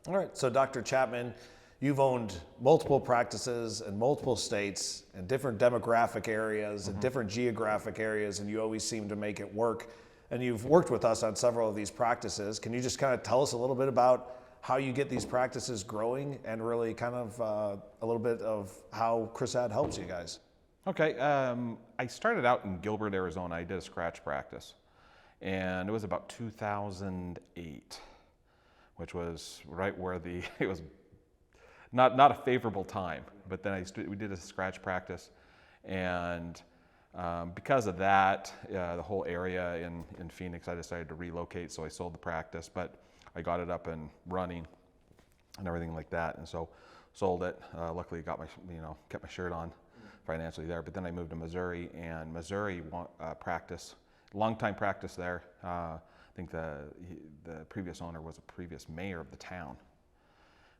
All right, so Dr. Chapman, you've owned multiple practices in multiple states and different demographic areas and different geographic areas, and you always seem to make it work. And you've worked with us on several of these practices. Can you just kind of tell us a little bit about how you get these practices growing and really kind of a little bit of how ChrisAD helps you guys? Okay, I started out in Gilbert, Arizona. I did a scratch practice, and it was about 2008, which was right where it was not a favorable time. But then we did a scratch practice, and because of that, the whole area in Phoenix, I decided to relocate. So I sold the practice, but I got it up and running and everything like that, and so sold it. Luckily, got kept my shirt on financially there. But then I moved to Missouri, and Missouri practice, long time practice there. I think the previous owner was a previous mayor of the town,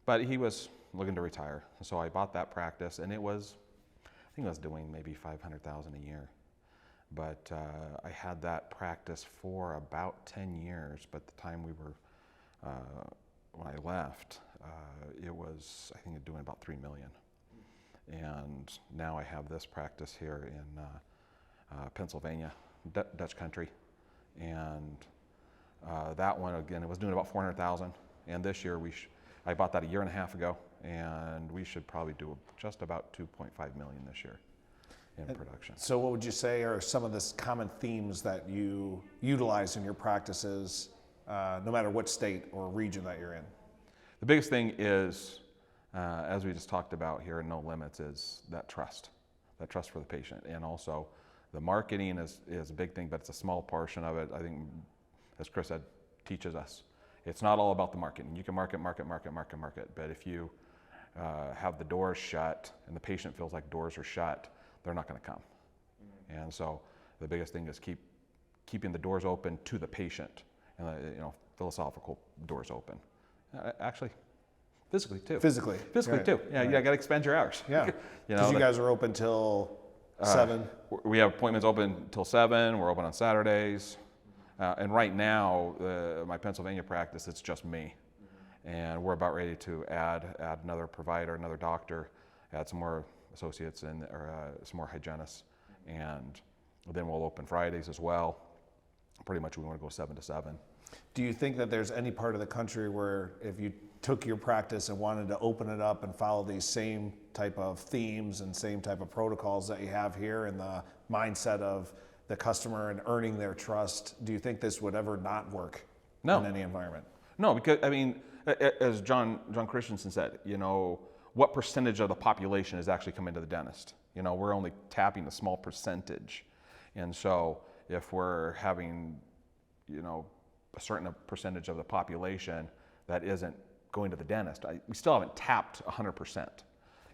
but he was looking to retire. So I bought that practice, and I think I was doing maybe $500,000 a year. But I had that practice for about 10 years. But the time when I left, it was, I think, doing about $3 million. And now I have this practice here in Pennsylvania, Dutch country. And that one, again, it was doing about 400,000. And this year, I bought that a year and a half ago, and we should probably do just about 2.5 million this year in production. So what would you say are some of the common themes that you utilize in your practices, no matter what state or region that you're in? The biggest thing is, as we just talked about here in No Limits, is that trust for the patient. And also the marketing is a big thing, but it's a small portion of it. I think, as Chris said, teaches us. It's not all about the marketing. You can market, but if you have the doors shut and the patient feels like doors are shut, they're not going to come. And so the biggest thing is keeping the doors open to the patient, and philosophical doors open. Actually, physically too. Physically right. Too. Yeah, right. You got to expend your hours. Yeah, because you guys are open till 7. We have appointments open till 7. We're open on Saturdays. And right now, my Pennsylvania practice, it's just me. And we're about ready to add another provider, another doctor, add some more associates or some more hygienists. And then we'll open Fridays as well. Pretty much we want to go 7 to 7. Do you think that there's any part of the country where if you took your practice and wanted to open it up and follow these same type of themes and same type of protocols that you have here and the mindset of the customer and earning their trust, do you think this would ever not work in any environment? No, because, I mean, as John Christensen said, what percentage of the population is actually coming to the dentist? We're only tapping a small percentage. And so if we're having, a certain percentage of the population that isn't going to the dentist, we still haven't tapped 100%.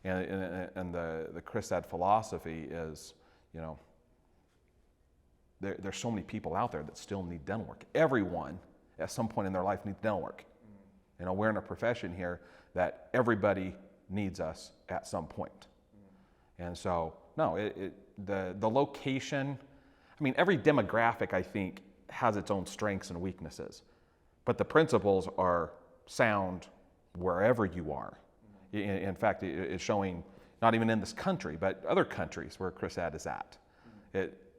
And the ChrisAD philosophy is, there's so many people out there that still need dental work. Everyone at some point in their life needs dental work. We're in a profession here that everybody needs us at some point. And so, no, the location, I mean, every demographic, I think, has its own strengths and weaknesses. But the principles are sound wherever you are. In fact, it's showing, not even in this country, but other countries where ChrisAD is at.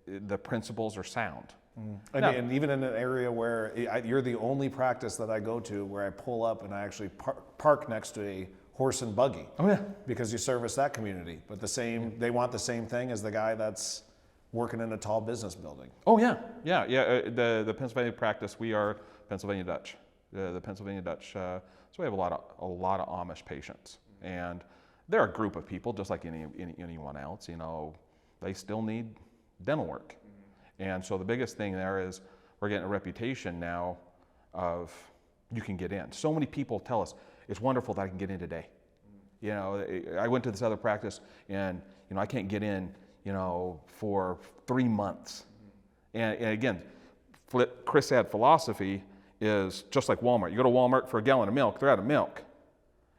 The principles are sound. And even in an area where you're the only practice that I go to where I pull up and I actually park next to a horse and buggy. Oh yeah. Because you service that community. But they want the same thing as the guy that's working in a tall business building. Oh yeah. The Pennsylvania practice, we are Pennsylvania Dutch. The Pennsylvania Dutch, so we have a lot of Amish patients. And they're a group of people just like anyone else, they still need dental work. And so the biggest thing there is we're getting a reputation now of you can get in. So many people tell us, it's wonderful that I can get in today. I went to this other practice and, I can't get in, for 3 months. And again, ChrisAD philosophy is just like Walmart. You go to Walmart for a gallon of milk, they're out of milk.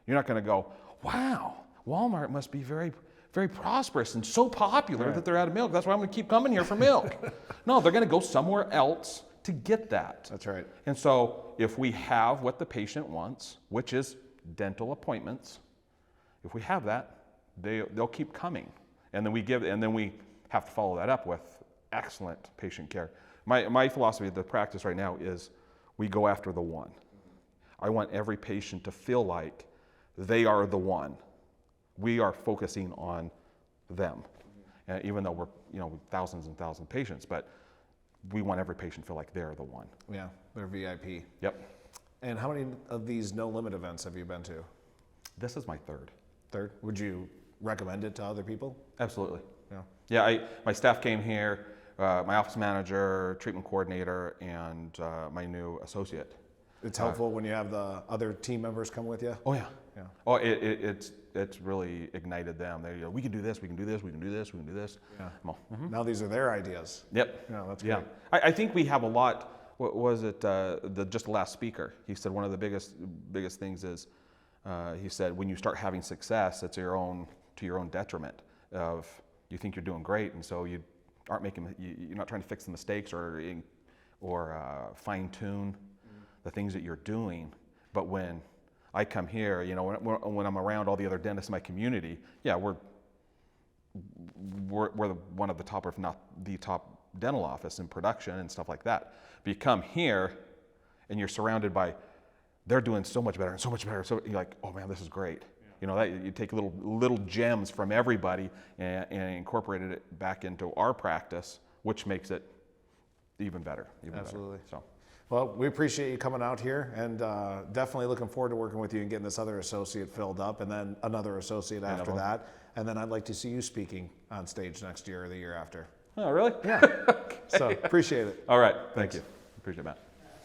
You're not going to go, wow, Walmart must be very, very prosperous and so popular that they're out of milk. That's why I'm going to keep coming here for milk. No, they're going to go somewhere else to get that. That's right. And so if we have what the patient wants, which is dental appointments. If we have that, they'll keep coming, and then we have to follow that up with excellent patient care. My philosophy of the practice right now is we go after the one. I want every patient to feel like they are the one. We are focusing on them, even though we're thousands and thousands of patients, but we want every patient to feel like they're the one. Yeah, they're VIP. Yep. And how many of these no limit events have you been to? This is my third. Third. Would you recommend it to other people? Absolutely. Yeah. Yeah, my staff came here, my office manager, treatment coordinator, and my new associate. It's helpful when you have the other team members come with you? Oh yeah. Yeah. Oh, it's really ignited them. They go, we can do this, we can do this, we can do this, we can do this. Yeah. Well, Now these are their ideas. Yep. Yeah, that's great. Yeah. I think we have a lot. What was it? Just the last speaker. He said one of the biggest things is, he said when you start having success, it's to your own detriment. Of you think you're doing great, and so you aren't you're not trying to fix the mistakes or fine tune the things that you're doing. But when I come here, when I'm around all the other dentists in my community, yeah, we're one of the top, if not the top dental office in production and stuff like that. But you come here and you're surrounded by, they're doing so much better and so much better. So you're like, oh man, this is great. Yeah. That you take little gems from everybody and incorporated it back into our practice, which makes it even better. Absolutely. Better. So. Well, we appreciate you coming out here, and definitely looking forward to working with you and getting this other associate filled up, and then another associate after that. And then I'd like to see you speaking on stage next year or the year after. Oh, really? Yeah. So appreciate it. All right. Thank you. Appreciate that.